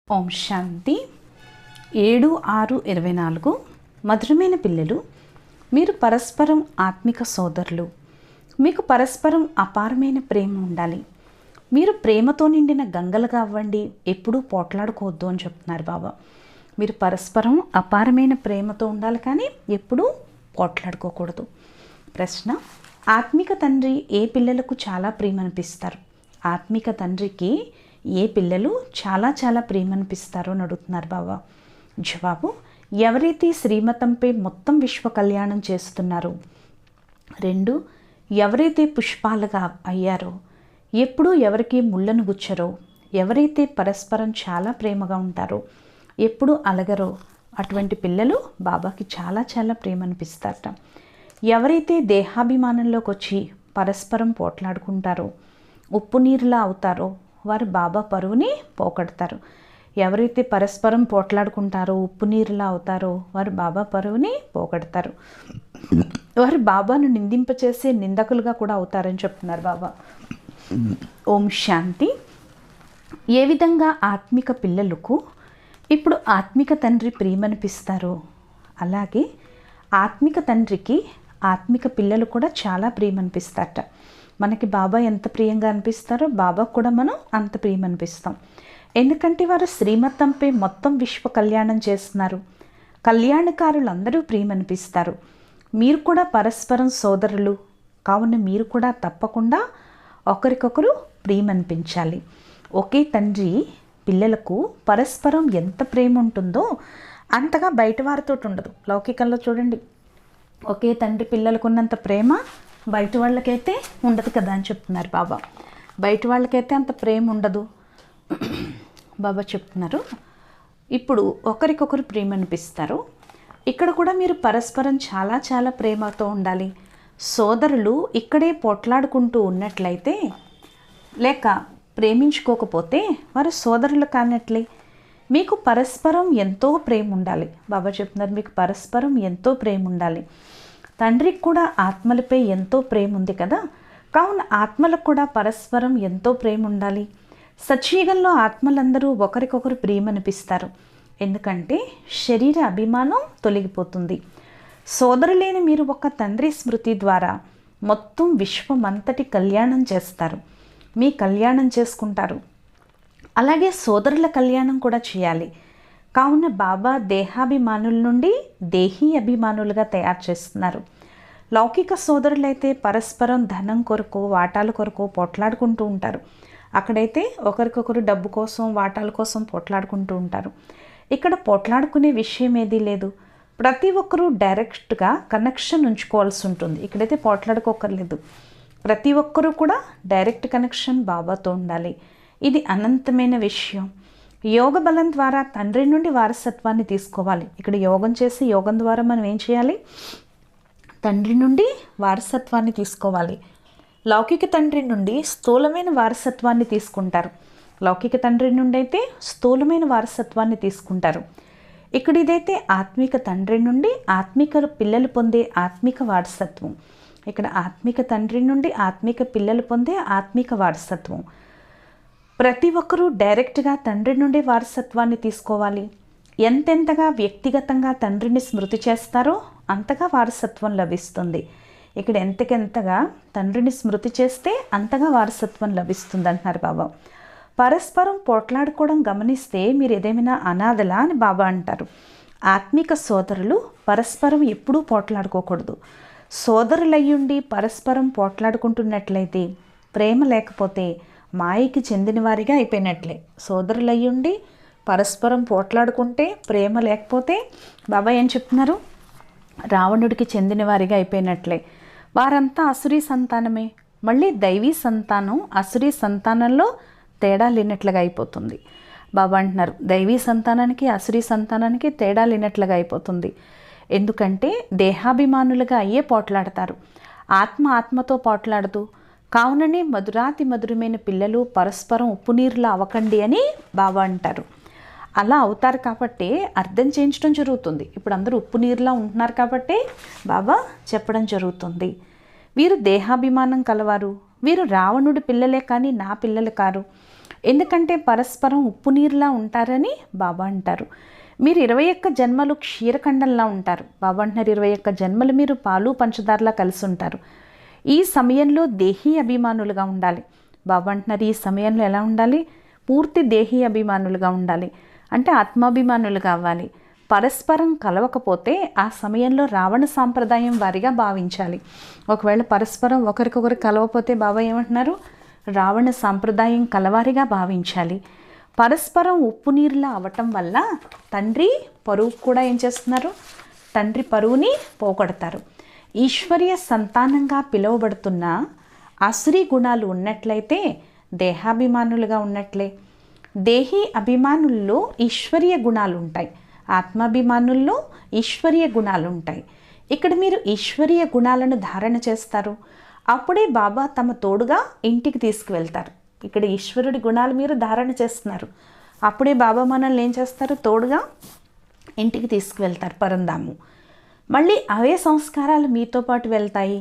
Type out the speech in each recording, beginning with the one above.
ఓం శాంతి 7/6/24 మధురమైన పిల్లలు, మీరు పరస్పరం ఆత్మిక సోదరులు. మీకు పరస్పరం అపారమైన ప్రేమ ఉండాలి. మీరు ప్రేమతో నిండిన గంగలుగా అవ్వండి, ఎప్పుడూ పోట్లాడుకోవద్దు అని చెప్తున్నారు బాబా. మీరు పరస్పరం అపారమైన ప్రేమతో ఉండాలి, కానీ ఎప్పుడూ పోట్లాడుకోకూడదు. ప్రశ్న: ఆత్మిక తండ్రి ఏ పిల్లలకు చాలా ప్రేమ అనిపిస్తారు? ఆత్మిక తండ్రికి ఏ పిల్లలు చాలా చాలా ప్రేమ అనిపిస్తారో అని అడుగుతున్నారు బాబా. జవాబు: ఎవరైతే శ్రీమతంపై మొత్తం విశ్వ కళ్యాణం చేస్తున్నారో. 2, ఎవరైతే పుష్పాలుగా అయ్యారో, ఎప్పుడూ ఎవరికి ముళ్ళను గుచ్చరో, ఎవరైతే పరస్పరం చాలా ప్రేమగా ఉంటారో, ఎప్పుడూ అలగరో, అటువంటి పిల్లలు బాబాకి చాలా చాలా ప్రేమ అనిపిస్తారట. ఎవరైతే దేహాభిమానంలోకి వచ్చి పరస్పరం పోట్లాడుకుంటారో, ఉప్పు నీరులా అవుతారో, వారు బాబా పరువుని పోగొడతారు. ఎవరైతే పరస్పరం పోట్లాడుకుంటారో, ఉప్పు నీరులా అవుతారో, వారు బాబా పరువుని పోగొడతారు. వారు బాబాను నిందింపచేసే నిందకులుగా కూడా అవుతారని చెప్తున్నారు బాబా. ఓం శాంతి. ఏ విధంగా ఆత్మిక పిల్లలకు ఇప్పుడు ఆత్మిక తండ్రి ప్రేమనిపిస్తారో, అలాగే ఆత్మిక తండ్రికి ఆత్మిక పిల్లలు కూడా చాలా ప్రేమ అనిపిస్తారట. మనకి బాబా ఎంత ప్రియంగా అనిపిస్తారో, బాబాకు కూడా మనం అంత ప్రేమ అనిపిస్తాం. ఎందుకంటే వారు శ్రీమతంపై మొత్తం విశ్వ కళ్యాణం చేస్తున్నారు. కళ్యాణకారులు అందరూ ప్రేమ అనిపిస్తారు. మీరు కూడా పరస్పరం సోదరులు కావున మీరు కూడా తప్పకుండా ఒకరికొకరు ప్రేమ అనిపించాలి. ఒకే తండ్రి పిల్లలకు పరస్పరం ఎంత ప్రేమ ఉంటుందో అంతగా బయట వారితో ఉండదు. లౌకికంలో చూడండి, ఒకే తండ్రి పిల్లలకు ఉన్నంత ప్రేమ బయట వాళ్ళకైతే ఉండదు కదా అని చెప్తున్నారు బాబా. బయట వాళ్ళకైతే అంత ప్రేమ ఉండదు బాబా చెప్తున్నారు. ఇప్పుడు ఒకరికొకరు ప్రేమ అనిపిస్తారు. ఇక్కడ కూడా మీరు పరస్పరం చాలా చాలా ప్రేమతో ఉండాలి. సోదరులు ఇక్కడే పోట్లాడుకుంటూ ఉన్నట్లయితే, లేక ప్రేమించుకోకపోతే వారు సోదరులు కానట్లే. మీకు పరస్పరం ఎంతో ప్రేమ ఉండాలి. బాబా చెప్తున్నారు, మీకు పరస్పరం ఎంతో ప్రేమ ఉండాలి. తండ్రికి కూడా ఆత్మలపై ఎంతో ప్రేమ ఉంది కదా, కావున ఆత్మలకు కూడా పరస్పరం ఎంతో ప్రేమ ఉండాలి. సత్యయుగంలో ఆత్మలందరూ ఒకరికొకరు ప్రేమ అనిపిస్తారు. ఎందుకంటే శరీర అభిమానం తొలగిపోతుంది. సోదరులేని మీరు ఒక తండ్రి స్మృతి ద్వారా మొత్తం విశ్వమంతటి కళ్యాణం చేస్తారు. మీ కళ్యాణం చేసుకుంటారు. అలాగే సోదరుల కళ్యాణం కూడా చేయాలి. కావున బాబా దేహాభిమానుల నుండి దేహీ అభిమానులుగా తయారు చేస్తున్నారు. లౌకిక సోదరులైతే పరస్పరం ధనం కొరకు, వాటాల కొరకు పోట్లాడుకుంటూ ఉంటారు. అక్కడైతే ఒకరికొకరు డబ్బు కోసం, వాటాల కోసం పోట్లాడుకుంటూ ఉంటారు. ఇక్కడ పోట్లాడుకునే విషయం ఏదీ లేదు. ప్రతి ఒక్కరూ డైరెక్ట్గా కనెక్షన్ ఉంచుకోవాల్సి ఉంటుంది. ఇక్కడైతే పోట్లాడుకోకర్లేదు. ప్రతి ఒక్కరూ కూడా డైరెక్ట్ కనెక్షన్ బాబాతో ఉండాలి. ఇది అనంతమైన విషయం. యోగ బలం ద్వారా తండ్రి నుండి వారసత్వాన్ని తీసుకోవాలి. ఇక్కడ యోగం చేసి యోగం ద్వారా మనం ఏం చేయాలి? తండ్రి నుండి వారసత్వాన్ని తీసుకోవాలి. లౌకిక తండ్రి నుండి స్థూలమైన వారసత్వాన్ని తీసుకుంటారు. లౌకిక తండ్రి నుండి అయితే స్థూలమైన వారసత్వాన్ని తీసుకుంటారు. ఇక్కడ ఇదైతే ఆత్మిక తండ్రి నుండి ఆత్మిక పిల్లలు పొందే ఆత్మిక వారసత్వం. ఇక్కడ ఆత్మిక తండ్రి నుండి ఆత్మిక పిల్లలు పొందే ఆత్మిక వారసత్వం. ప్రతి ఒక్కరూ డైరెక్ట్గా తండ్రి నుండి వారసత్వాన్ని తీసుకోవాలి. ఎంతెంతగా వ్యక్తిగతంగా తండ్రిని స్మృతి చేస్తారో అంతగా వారసత్వం లభిస్తుంది. ఇక్కడ ఎంతకెంతగా తండ్రిని స్మృతి చేస్తే అంతగా వారసత్వం లభిస్తుంది అంటున్నారు బాబా. పరస్పరం పోట్లాడుకోవడం గమనిస్తే మీరు ఏదేమైనా అనాథలా అని బాబా అంటారు. ఆత్మిక సోదరులు పరస్పరం ఎప్పుడూ పోట్లాడుకోకూడదు. సోదరులయ్యుండి పరస్పరం పోట్లాడుకుంటున్నట్లయితే, ప్రేమ లేకపోతే మాయకి చెందిన వారిగా అయిపోయినట్లే. సోదరులయ్యుండి పరస్పరం పోట్లాడుకుంటే, ప్రేమ లేకపోతే బాబా ఏం చెప్తున్నారు? రావణుడికి చెందిన వారిగా అయిపోయినట్లే. వారంతా అసురీ సంతానమే. మళ్ళీ దైవీ సంతానం అసురీ సంతానంలో తేడా లేనట్లుగా అయిపోతుంది. బాబా అంటున్నారు, దైవీ సంతానానికి అసురీ సంతానానికి తేడా లేనట్లుగా అయిపోతుంది. ఎందుకంటే దేహాభిమానులుగా అయ్యే పోట్లాడతారు. ఆత్మ ఆత్మతో పోట్లాడదు. కావుననే మధురాతి మధురమైన పిల్లలు పరస్పరం ఉప్పు నీరులా అవ్వకండి అని బాబా అంటారు. అలా అవుతారు కాబట్టే అర్థం చేయించడం జరుగుతుంది. ఇప్పుడు అందరూ ఉప్పు నీరులా ఉంటున్నారు కాబట్టే బాబా చెప్పడం జరుగుతుంది. వీరు దేహాభిమానం కలవారు. వీరు రావణుడి పిల్లలే కానీ నా పిల్లలు కారు. ఎందుకంటే పరస్పరం ఉప్పు నీరులా ఉంటారని బాబా అంటారు. మీరు 21 జన్మలు క్షీరఖండంలా ఉంటారు. బాబా అంటున్నారు 21 జన్మలు మీరు పాలు పంచదారలా కలిసి ఉంటారు. ఈ సమయంలో దేహీ అభిమానులుగా ఉండాలి. బాబా అంటున్నారు ఈ సమయంలో ఎలా ఉండాలి? పూర్తి దేహీ అభిమానులుగా ఉండాలి. అంటే ఆత్మాభిమానులుగా అవ్వాలి. పరస్పరం కలవకపోతే ఆ సమయంలో రావణ సాంప్రదాయం వారిగా భావించాలి. ఒకవేళ పరస్పరం ఒకరికొకరు కలవకపోతే బాబా ఏమంటున్నారు? రావణ సాంప్రదాయం కలవారిగా భావించాలి. పరస్పరం ఉప్పు నీరులా అవ్వటం వల్ల తండ్రి పరువు కూడా ఏం చేస్తున్నారు? తండ్రి పరువుని పోగొడతారు. ఈశ్వర్య సంతానంగా పిలువబడుతున్న అసురీ గుణాలు ఉన్నట్లయితే దేహాభిమానులుగా ఉన్నట్లే. దేహీ అభిమానుల్లో ఈశ్వర్య గుణాలు ఉంటాయి, ఆత్మాభిమానుల్లో ఈశ్వర్య గుణాలు ఉంటాయి. ఇక్కడ మీరు ఈశ్వర్య గుణాలను ధారణ చేస్తారు. అప్పుడే బాబా తమ తోడుగా ఇంటికి తీసుకువెళ్తారు. ఇక్కడ ఈశ్వరుడి గుణాలు మీరు ధారణ చేస్తున్నారు. అప్పుడే బాబా మనల్ని ఏం చేస్తారు? తోడుగా ఇంటికి తీసుకువెళ్తారు పరంధాము. మళ్ళీ అవే సంస్కారాలు మీతో పాటు వెళ్తాయి.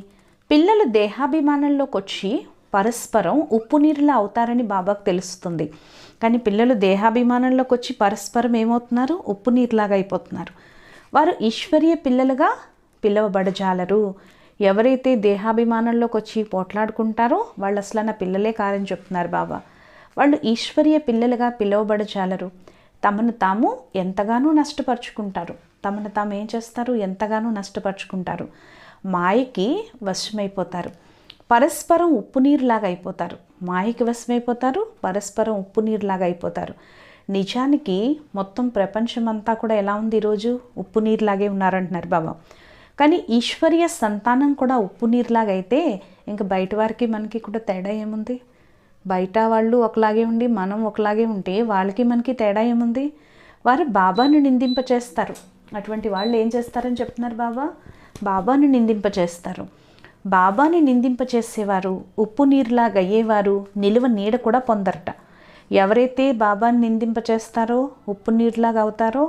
పిల్లలు దేహాభిమానంలోకి వచ్చి పరస్పరం ఉప్పు నీరులా అవుతారని బాబాకు తెలుస్తుంది. కానీ పిల్లలు దేహాభిమానంలోకి వచ్చి పరస్పరం ఏమవుతున్నారు? ఉప్పు నీరులాగా అయిపోతున్నారు. వారు ఈశ్వర్య పిల్లలుగా పిలువబడజాలరు. ఎవరైతే దేహాభిమానంలోకి వచ్చి పోట్లాడుకుంటారో వాళ్ళు అసలు నా పిల్లలే కారని చెప్తున్నారు బాబా. వాళ్ళు ఈశ్వర్య పిల్లలుగా పిలువబడజాలరు. తమను తాము ఎంతగానో నష్టపరుచుకుంటారు. తమను తాము ఏం చేస్తారు? ఎంతగానో నష్టపరుచుకుంటారు. మాయకి వశమైపోతారు. పరస్పరం ఉప్పు నీరులాగా అయిపోతారు. మాయకి వశమైపోతారు, పరస్పరం ఉప్పు నీరులాగా అయిపోతారు. నిజానికి మొత్తం ప్రపంచమంతా కూడా ఎలా ఉంది ఈరోజు? ఉప్పు నీరులాగే ఉన్నారంటున్నారు బాబా. కానీ ఈశ్వర్య సంతానం కూడా ఉప్పు నీరులాగా అయితే ఇంకా బయట వారికి మనకి కూడా తేడా ఏముంది? బయట వాళ్ళు ఒకలాగే ఉండి మనం ఒకలాగే ఉంటే వాళ్ళకి మనకి తేడా ఏముంది? వారు బాబాను నిందింపచేస్తారు. అటువంటి వాళ్ళు ఏం చేస్తారని చెప్తున్నారు బాబా? బాబాను నిందింపచేస్తారు. బాబాని నిందింపచేసేవారు, ఉప్పు నీరులాగా అయ్యేవారు నిలువ నీడ కూడా పొందరట. ఎవరైతే బాబాని నిందింపచేస్తారో, ఉప్పు నీరులాగా అవుతారో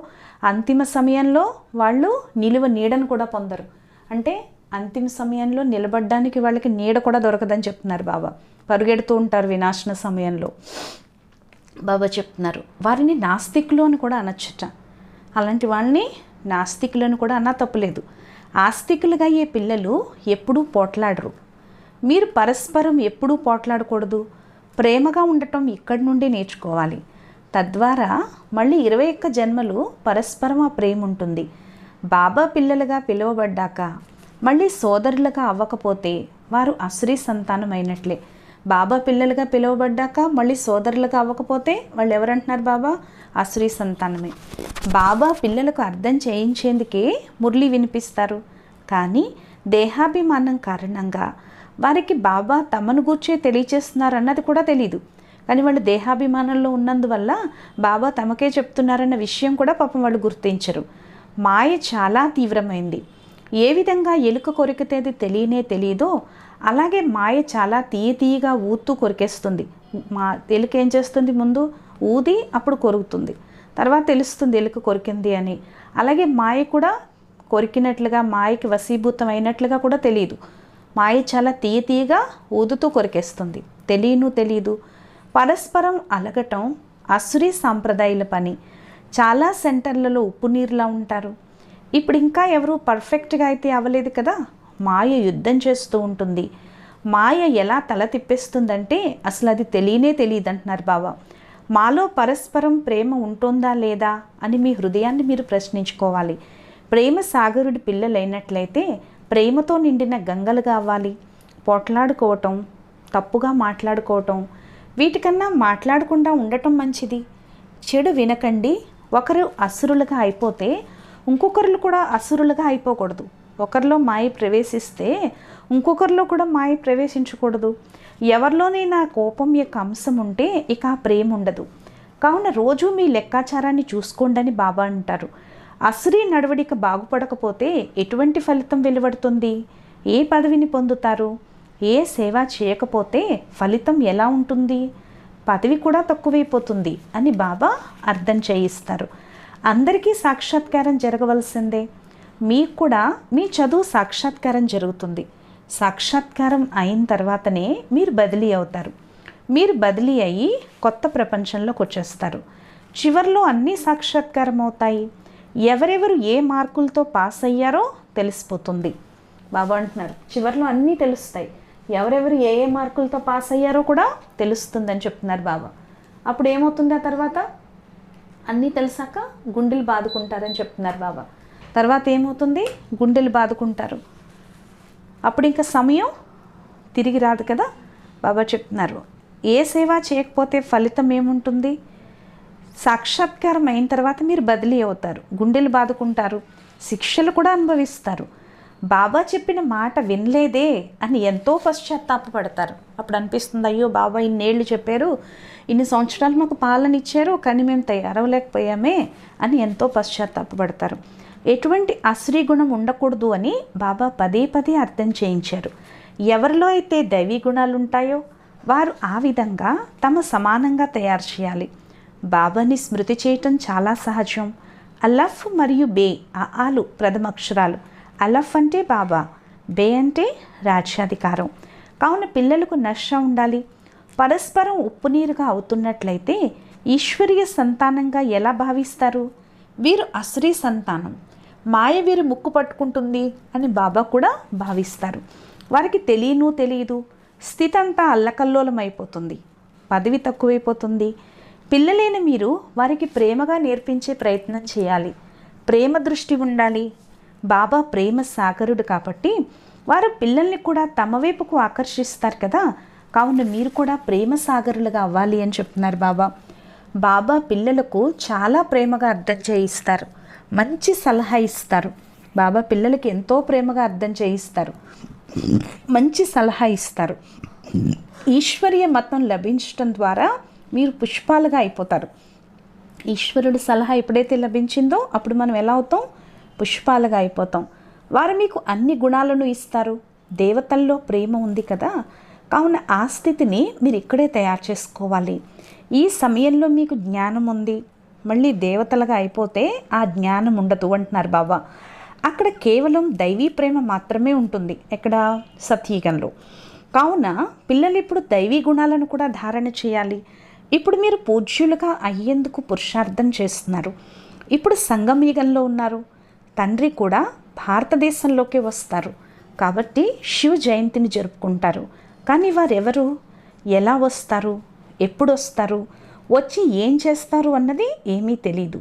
అంతిమ సమయంలో వాళ్ళు నిలువ నీడను కూడా పొందరు. అంటే అంతిమ సమయంలో నిలబడడానికి వాళ్ళకి నీడ కూడా దొరకదని చెప్తున్నారు బాబా. పరుగెడుతూ ఉంటారు వినాశన సమయంలో. బాబా చెప్తున్నారు వారిని నాస్తికులు అని కూడా అనొచ్చట. అలాంటి వాళ్ళని నాస్తికులను కూడా అన్నా తప్పులేదు. ఆస్తికులుగా అయ్యే పిల్లలు ఎప్పుడూ పోట్లాడరు. మీరు పరస్పరం ఎప్పుడూ పోట్లాడకూడదు. ప్రేమగా ఉండటం ఇక్కడి నుండి నేర్చుకోవాలి. తద్వారా మళ్ళీ 21 జన్మలు పరస్పరం ఆ ప్రేమ ఉంటుంది. బాబా పిల్లలుగా పిలువబడ్డాక మళ్ళీ సోదరులుగా అవ్వకపోతే వారు అసురీ సంతానం అయినట్లే. బాబా పిల్లలుగా పిలువబడ్డాక మళ్ళీ సోదరులుగా అవ్వకపోతే వాళ్ళు ఎవరంటున్నారు? బాబా అసురీ సంతానమే. బాబా పిల్లలకు అర్థం చేయించేందుకే మురళి వినిపిస్తారు. కానీ దేహాభిమానం కారణంగా వారికి బాబా తమను గూర్చే తెలియచేస్తున్నారు అన్నది కూడా తెలీదు. కానీ వాళ్ళు దేహాభిమానంలో ఉన్నందువల్ల బాబా తమకే చెప్తున్నారన్న విషయం కూడా పాపం వాళ్ళు గుర్తించరు. మాయ చాలా తీవ్రమైంది. ఏ విధంగా ఎలుక కొరికితేది తెలియదో అలాగే మాయ చాలా తీయగా ఊతూ కొరికేస్తుంది. ఎలుక ఏం చేస్తుంది? ముందు ఊది అప్పుడు కొరుకుతుంది, తర్వాత తెలుస్తుంది ఎలుక కొరికింది అని. అలాగే మాయ కూడా కొరికినట్లుగా, మాయకి వశీభూతం అయినట్లుగా కూడా తెలియదు. మాయ చాలా తీయగా ఊదుతూ కొరికేస్తుంది. తెలీదు. పరస్పరం అలగటం అసురీ సాంప్రదాయాల పని. చాలా సెంటర్లలో ఉప్పు నీరులా ఉంటారు. ఇప్పుడు ఇంకా ఎవరు పర్ఫెక్ట్గా అయితే అవ్వలేదు కదా. మాయ యుద్ధం చేస్తూ ఉంటుంది. మాయ ఎలా తల తిప్పేస్తుందంటే అసలు అది తెలియదు అంటున్నారు బాబా. మాలో పరస్పరం ప్రేమ ఉంటుందా లేదా అని మీ హృదయాన్ని మీరు ప్రశ్నించుకోవాలి. ప్రేమ సాగరుడి పిల్లలైనట్లయితే ప్రేమతో నిండిన గంగలుగా అవ్వాలి. పోట్లాడుకోవటం, తప్పుగా మాట్లాడుకోవటం, వీటికన్నా మాట్లాడకుండా ఉండటం మంచిది. చెడు వినకండి. ఒకరు అసురులుగా అయిపోతే ఇంకొకరు కూడా అసురులుగా అయిపోకూడదు. ఒకరిలో మాయ ప్రవేశిస్తే ఇంకొకరిలో కూడా మాయ ప్రవేశించకూడదు. ఎవరిలోనైనా కోపం యొక్క అంశం ఉంటే ఇక ఆ ప్రేమ ఉండదు. కావున రోజు మీ లెక్కాచారాన్ని చూసుకోండి అని బాబా అంటారు. అసురీ నడవడిక బాగుపడకపోతే ఎటువంటి ఫలితం వెలువడుతుంది? ఏ పదవిని పొందుతారు? ఏ సేవ చేయకపోతే ఫలితం ఎలా ఉంటుంది? పదవి కూడా తక్కువైపోతుంది అని బాబా అర్థం చేయిస్తారు. అందరికీ సాక్షాత్కారం జరగవలసిందే. మీకు కూడా మీ చదువు సాక్షాత్కారం జరుగుతుంది. సాక్షాత్కారం అయిన తర్వాతనే మీరు బదిలీ అవుతారు. మీరు బదిలీ అయ్యి కొత్త ప్రపంచంలోకి వచ్చేస్తారు. చివరిలో అన్నీ సాక్షాత్కారం అవుతాయి. ఎవరెవరు ఏ మార్కులతో పాస్ అయ్యారో తెలిసిపోతుంది. బాబా అంటున్నారు చివరిలో అన్నీ తెలుస్తాయి. ఎవరెవరు ఏ ఏ మార్కులతో పాస్ అయ్యారో కూడా తెలుస్తుందని చెప్తున్నారు బాబా. అప్పుడు ఏమవుతుంది? ఆ తర్వాత అన్నీ తెలిసాక గుండెలు బాదుకుంటారని చెప్తున్నారు బాబా. తర్వాత ఏమవుతుంది? గుండెలు బాదుకుంటారు. అప్పుడు ఇంకా సమయం తిరిగి రాదు కదా. బాబా చెప్తున్నారు ఏ సేవ చేయకపోతే ఫలితం ఏముంటుంది? సాక్షాత్కారం అయిన తర్వాత మీరు బదిలీ అవుతారు, గుండెలు బాదుకుంటారు, శిక్షలు కూడా అనుభవిస్తారు. బాబా చెప్పిన మాట వినలేదే అని ఎంతో పశ్చాత్తాపపడతారు. అప్పుడు అనిపిస్తుంది అయ్యో బాబా ఇన్నేళ్ళు చెప్పారు, ఇన్ని సంవత్సరాలు మాకు పాలన ఇచ్చారు, కానీ మేము తయారవలేకపోయామే అని ఎంతో పశ్చాత్తాపపడతారు. ఎటువంటి అశ్రీ గుణం ఉండకూడదు అని బాబా పదే పదే అర్థం చేయించారు. ఎవరిలో అయితే దైవీ గుణాలు ఉంటాయో వారు ఆ విధంగా తమ సమానంగా తయారు చేయాలి. బాబాని స్మృతి చేయటం చాలా సహజం. అలఫ్ మరియు బే ఆలు ప్రథమాక్షరాలు. అలఫ్ అంటే బాబా, బే అంటే రాజ్యాధికారం. కావున పిల్లలకు నష ఉండాలి. పరస్పరం ఉప్పు నీరుగా అవుతున్నట్లయితే ఈశ్వరీయ సంతానంగా ఎలా భావిస్తారు? వీరు అసురీ సంతానం, మాయ వీరు ముక్కు పట్టుకుంటుంది అని బాబా కూడా భావిస్తారు. వారికి తెలియదు. స్థితి అంతా అల్లకల్లోలం అయిపోతుంది, పదవి తక్కువైపోతుంది. పిల్లలైన మీరు వారికి ప్రేమగా నేర్పించే ప్రయత్నం చేయాలి. ప్రేమ దృష్టి ఉండాలి. బాబా ప్రేమ సాగరుడు కాబట్టి వారు పిల్లల్ని కూడా తమ వైపుకు ఆకర్షిస్తారు కదా. కావున మీరు కూడా ప్రేమ సాగరులుగా అవ్వాలి అని చెప్తున్నారు బాబా. బాబా పిల్లలకు చాలా ప్రేమగా అర్థం చేయిస్తారు, మంచి సలహా ఇస్తారు. బాబా పిల్లలకి ఎంతో ప్రేమగా అర్థం చేయిస్తారు, మంచి సలహా ఇస్తారు. ఈశ్వరీయ మతం లభించటం ద్వారా మీరు పుష్పాలుగా అయిపోతారు. ఈశ్వరుడి సలహా ఎప్పుడైతే లభించిందో అప్పుడు మనం ఎలా అవుతాం? పుష్పాలుగా అయిపోతాం. వారు మీకు అన్ని గుణాలను ఇస్తారు. దేవతల్లో ప్రేమ ఉంది కదా. కావున ఆ స్థితిని మీరు ఇక్కడే తయారు చేసుకోవాలి. ఈ సమయంలో మీకు జ్ఞానం ఉంది, మళ్ళీ దేవతలుగా అయిపోతే ఆ జ్ఞానం ఉండదు అంటున్నారు బాబా. అక్కడ కేవలం దైవీ ప్రేమ మాత్రమే ఉంటుంది, ఎక్కడ? సత్యయుగంలో. కావున పిల్లలు ఇప్పుడు దైవీ గుణాలను కూడా ధారణ చేయాలి. ఇప్పుడు మీరు పూజ్యులుగా అయ్యేందుకు పురుషార్థం చేస్తున్నారు. ఇప్పుడు సంగమయుగంలో ఉన్నారు. తండ్రి కూడా భారతదేశంలోకి వస్తారు కాబట్టి శివ జయంతిని జరుపుకుంటారు. కానీ వారెవరు, ఎలా వస్తారు, ఎప్పుడు వస్తారు, వచ్చి ఏం చేస్తారు అన్నది ఏమీ తెలీదు.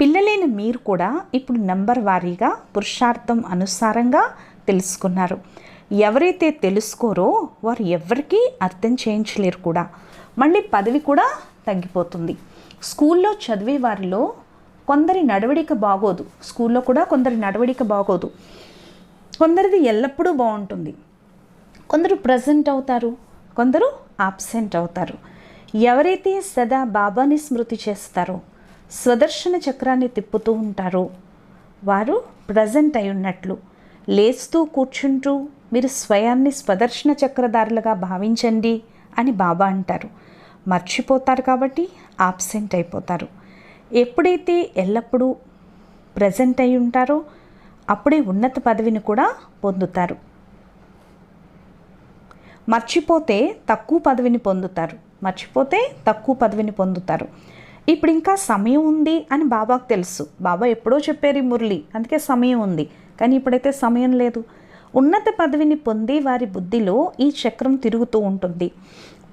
పిల్లలైన మీరు కూడా ఇప్పుడు నంబర్ వారీగా పురుషార్థం అనుసారంగా తెలుసుకున్నారు. ఎవరైతే తెలుసుకోరో వారు ఎవరికీ అర్థం చేయించలేరు కూడా. మళ్ళీ పదవి కూడా తగ్గిపోతుంది. స్కూల్లో చదివే వారిలో కొందరి నడవడిక బాగోదు, స్కూల్లో కూడా కొందరి నడవడిక బాగోదు, కొందరిది ఎల్లప్పుడూ బాగుంటుంది. కొందరు ప్రజెంట్ అవుతారు, కొందరు ఆబ్సెంట్ అవుతారు. ఎవరైతే సదా బాబాని స్మృతి చేస్తారో, స్వదర్శన చక్రాన్ని తిప్పుతూ ఉంటారో వారు ప్రజెంట్ అయి ఉన్నట్లు. లేస్తూ కూర్చుంటూ మీరు స్వయాన్ని స్వదర్శన చక్రధారులుగా భావించండి అని బాబా అంటారు. మర్చిపోతారు కాబట్టి ఆబ్సెంట్ అయిపోతారు. ఎప్పుడైతే ఎల్లప్పుడూ ప్రజెంట్ అయి ఉంటారో అప్పుడే ఉన్నత పదవిని కూడా పొందుతారు. మర్చిపోతే తక్కువ పదవిని పొందుతారు. ఇప్పుడు ఇంకా సమయం ఉంది అని బాబాకు తెలుసు. బాబా ఎప్పుడో చెప్పారు ఈ మురళి, అందుకే సమయం ఉంది. కానీ ఇప్పుడైతే సమయం లేదు. ఉన్నత పదవిని పొంది వారి బుద్ధిలో ఈ చక్రం తిరుగుతూ ఉంటుంది.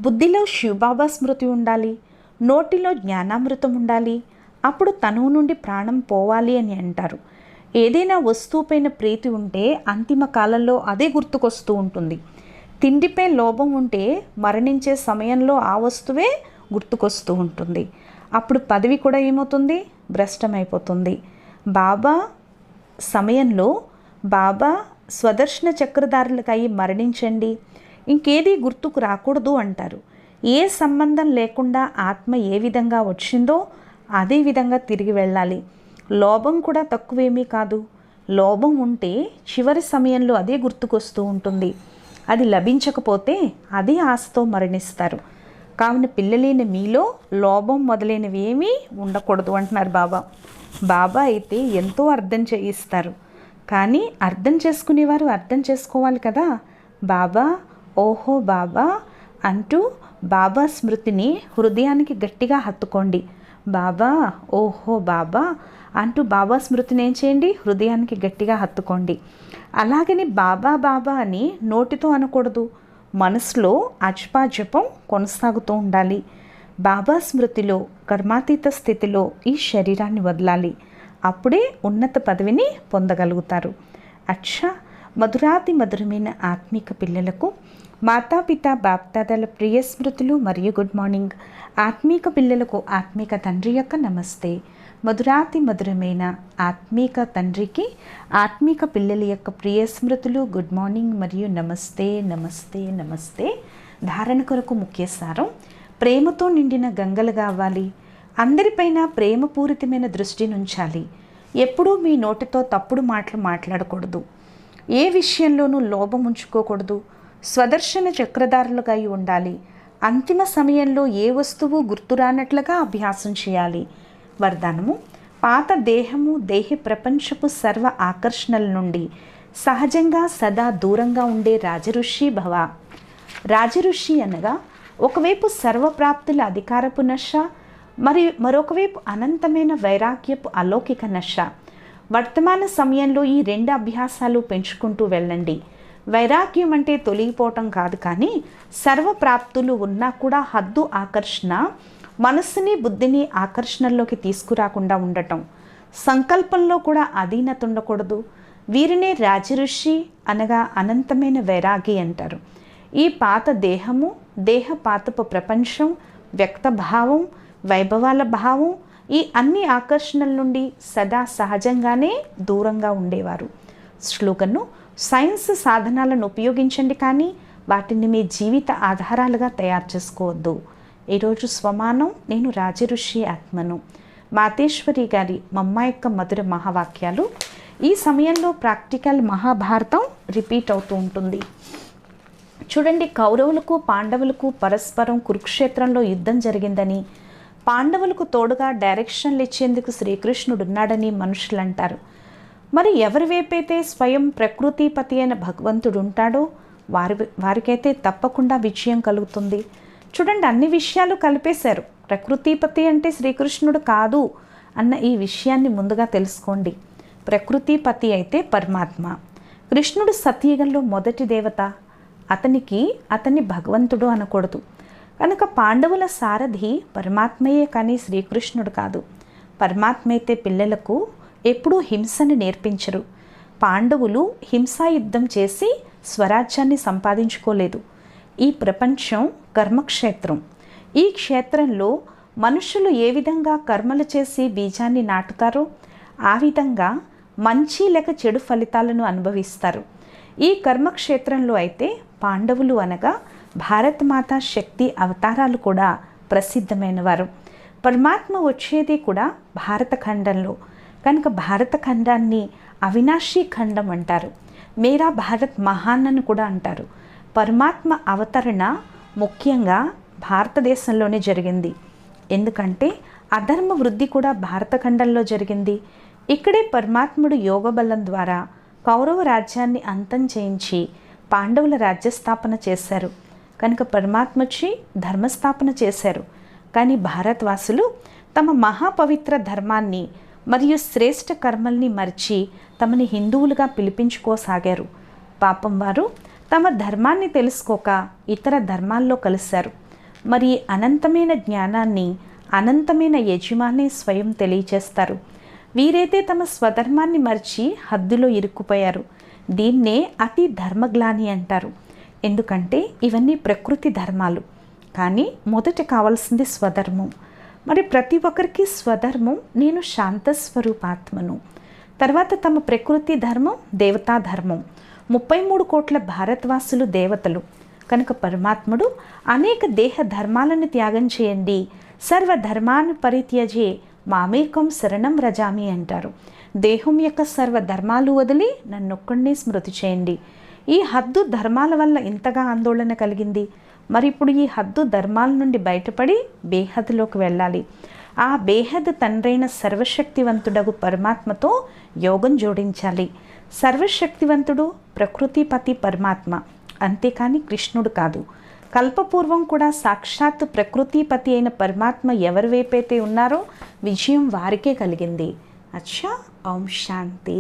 బుద్ధిలో శివబాబా స్మృతి ఉండాలి, నోటిలో జ్ఞానామృతం ఉండాలి. అప్పుడు తనువు నుండి ప్రాణం పోవాలి అని అంటారు. ఏదైనా వస్తువుపైన ప్రీతి ఉంటే అంతిమ కాలంలో అదే గుర్తుకొస్తూ ఉంటుంది. తిండిపై లోభం ఉంటే మరణించే సమయంలో ఆ వస్తువే గుర్తుకొస్తూ ఉంటుంది. అప్పుడు పదవి కూడా ఏమవుతుంది? భ్రష్టమైపోతుంది. బాబా సమయంలో బాబా స్వదర్శన చక్రధారులకు అయ్యి మరణించండి, ఇంకేది గుర్తుకు రాకూడదు అంటారు. ఏ సంబంధం లేకుండా ఆత్మ ఏ విధంగా వచ్చిందో అదే విధంగా తిరిగి వెళ్ళాలి. లోభం కూడా తక్కువేమీ కాదు. లోభం ఉంటే చివరి సమయంలో అదే గుర్తుకొస్తూ ఉంటుంది. అది లభించకపోతే అదే ఆశతో మరణిస్తారు. కావున పిల్లలైన మీలో లోభం మొదలైనవి ఏమీ ఉండకూడదు అంటున్నారు బాబా. బాబా అయితే ఎంతో అర్థం చేయిస్తారు, కానీ అర్థం చేసుకునేవారు అర్థం చేసుకోవాలి కదా. బాబా ఓహో బాబా అంటూ బాబా స్మృతిని హృదయానికి గట్టిగా హత్తుకోండి. బాబా, ఓహో బాబా అంటూ బాబా స్మృతిని ఏం చేయండి, హృదయానికి గట్టిగా హత్తుకోండి. అలాగని బాబా బాబా అని నోటితో అనకూడదు, మనసులో అజ్పా జపం కొనసాగుతూ ఉండాలి. బాబా స్మృతిలో కర్మాతీత స్థితిలో ఈ శరీరాన్ని వదలాలి. అప్పుడే ఉన్నత పదవిని పొందగలుగుతారు. అచ్చా, మధురాతి మధురమైన ఆత్మిక పిల్లలకు మాతాపిత బాప్దాదాల ప్రియ స్మృతులు మరియు గుడ్ మార్నింగ్. ఆత్మీక పిల్లలకు ఆత్మీక తండ్రి యొక్క నమస్తే. మధురాతి మధురమైన ఆత్మీక తండ్రికి ఆత్మీక పిల్లల యొక్క ప్రియ స్మృతులు, గుడ్ మార్నింగ్ మరియు నమస్తే నమస్తే నమస్తే. ధారణ కొరకు ముఖ్య సారం: ప్రేమతో నిండిన గంగలుగా అవ్వాలి. అందరిపైన ప్రేమపూరితమైన దృష్టిని ఉంచాలి. ఎప్పుడూ మీ నోటితో తప్పుడు మాటలు మాట్లాడకూడదు. ఏ విషయంలోనూ లోభం ఉంచుకోకూడదు. స్వదర్శన చక్రధారులుగా అయి ఉండాలి. అంతిమ సమయంలో ఏ వస్తువు గుర్తురానట్లుగా అభ్యాసం చేయాలి. వరదానము: పాత దేహము, దేహి ప్రపంచపు సర్వ ఆకర్షణల నుండి సహజంగా సదా దూరంగా ఉండే రాజఋషి భవ. రాజఋషి అనగా ఒకవైపు సర్వప్రాప్తుల అధికారపు నశ, మరియు మరొకవైపు అనంతమైన వైరాగ్యపు అలౌకిక నశ. వర్తమాన సమయంలో ఈ రెండు అభ్యాసాలు పెంచుకుంటూ వెళ్ళండి. వైరాగ్యం అంటే తొలగిపోవటం కాదు, కానీ సర్వప్రాప్తులు ఉన్నా కూడా హద్దు ఆకర్షణ మనస్సుని బుద్ధిని ఆకర్షణలోకి తీసుకురాకుండా ఉండటం. సంకల్పంలో కూడా అధీనత ఉండకూడదు. వీరినే రాజఋషి అనగా అనంతమైన వైరాగి అంటారు. ఈ పాత దేహము, దేహ పాతపు ప్రపంచం, వ్యక్త భావం, వైభవాల భావం, ఈ అన్ని ఆకర్షణల నుండి సదా సహజంగానే దూరంగా ఉండేవారు. స్లోగన్ను: సైన్స్ సాధనాలను ఉపయోగించండి, కానీ వాటిని మీ జీవిత ఆధారాలుగా తయారు చేసుకోవద్దు. ఈరోజు స్వమానం: నేను రాజఋషి ఆత్మను. మాతేశ్వరి గారి మమ్మ యొక్క మధుర మహావాక్యాలు. ఈ సమయంలో ప్రాక్టికల్ మహాభారతం రిపీట్ అవుతూ ఉంటుంది. చూడండి, కౌరవులకు పాండవులకు పరస్పరం కురుక్షేత్రంలో యుద్ధం జరిగిందని, పాండవులకు తోడుగా డైరెక్షన్లు ఇచ్చేందుకు శ్రీకృష్ణుడు ఉన్నాడని మనుషులు అంటారు. మరి ఎవరి వైపైతే స్వయం ప్రకృతిపతి అయిన భగవంతుడు ఉంటాడో వారికైతే తప్పకుండా విజయం కలుగుతుంది. చూడండి, అన్ని విషయాలు కలిపేశారు. ప్రకృతిపతి అంటే శ్రీకృష్ణుడు కాదు అన్న ఈ విషయాన్ని ముందుగా తెలుసుకోండి. ప్రకృతిపతి అయితే పరమాత్మ. కృష్ణుడు సత్యయుగంలో మొదటి దేవత. అతన్ని భగవంతుడు అనకూడదు. కనుక పాండవుల సారథి పరమాత్మయే, కానీ శ్రీకృష్ణుడు కాదు. పరమాత్మ అయితే పిల్లలకు ఎప్పుడూ హింసని నేర్పించరు. పాండవులు హింసాయుద్ధం చేసి స్వరాజ్యాన్ని సంపాదించుకోలేదు. ఈ ప్రపంచం కర్మక్షేత్రం. ఈ క్షేత్రంలో మనుషులు ఏ విధంగా కర్మలు చేసి బీజాన్ని నాటుతారో ఆ విధంగా మంచి లేక చెడు ఫలితాలను అనుభవిస్తారు. ఈ కర్మక్షేత్రంలో అయితే పాండవులు అనగా భారతమాత శక్తి అవతారాలు కూడా ప్రసిద్ధమైనవారు. పరమాత్మ వచ్చేది కూడా భారతఖండంలో. కనుక భారతఖండాన్ని అవినాశీ ఖండం అంటారు. మేరా భారత్ మహాన్ అని కూడా అంటారు. పరమాత్మ అవతరణ ముఖ్యంగా భారతదేశంలోనే జరిగింది. ఎందుకంటే అధర్మ వృద్ధి కూడా భారతఖండంలో జరిగింది. ఇక్కడే పరమాత్ముడు యోగ బలం ద్వారా కౌరవ రాజ్యాన్ని అంతం చేయించి పాండవుల రాజ్యస్థాపన చేశారు. కనుక పరమాత్మ వచ్చి ధర్మస్థాపన చేశారు. కానీ భారతవాసులు తమ మహాపవిత్ర ధర్మాన్ని మరియు శ్రేష్ఠ కర్మల్ని మరిచి తమని హిందువులుగా పిలిపించుకోసాగారు. పాపం వారు తమ ధర్మాన్ని తెలుసుకోక ఇతర ధర్మాల్లో కలిశారు. మరి అనంతమైన జ్ఞానాన్ని అనంతమైన యజమానే స్వయం తెలియచేస్తారు. వీరైతే తమ స్వధర్మాన్ని మరిచి హద్దులో ఇరుక్కుపోయారు. దీన్నే అతి ధర్మగ్లాని అంటారు. ఎందుకంటే ఇవన్నీ ప్రకృతి ధర్మాలు. కానీ మొదట కావాల్సింది స్వధర్మం. మరి ప్రతి ఒక్కరికి స్వధర్మం నేను శాంతస్వరూపాత్మను. తర్వాత తమ ప్రకృతి ధర్మం దేవతా ధర్మం. 33 కోట్ల భారతవాసులు దేవతలు. కనుక పరమాత్ముడు అనేక దేహ ధర్మాలను త్యాగం చేయండి, సర్వధర్మాన్ని పరిత్యజే మామేకం శరణం రజామి అంటారు. దేహం యొక్క సర్వధర్మాలు వదిలి నన్నొక్కడిని స్మృతి చేయండి. ఈ హద్దు ధర్మాల వల్ల ఇంతగా ఆందోళన కలిగింది. మరి ఇప్పుడు ఈ హద్దు ధర్మాల నుండి బయటపడి బేహద్లోకి వెళ్ళాలి. ఆ బేహద్ తండ్రైన సర్వశక్తివంతుడగు పరమాత్మతో యోగం జోడించాలి. సర్వశక్తివంతుడు ప్రకృతిపతి పరమాత్మ, అంతేకాని కృష్ణుడు కాదు. కల్పపూర్వం కూడా సాక్షాత్ ప్రకృతిపతి అయిన పరమాత్మ ఎవరి వైపైతే ఉన్నారో విజయం వారికే కలిగింది. అచ్చా, ఓం శాంతి.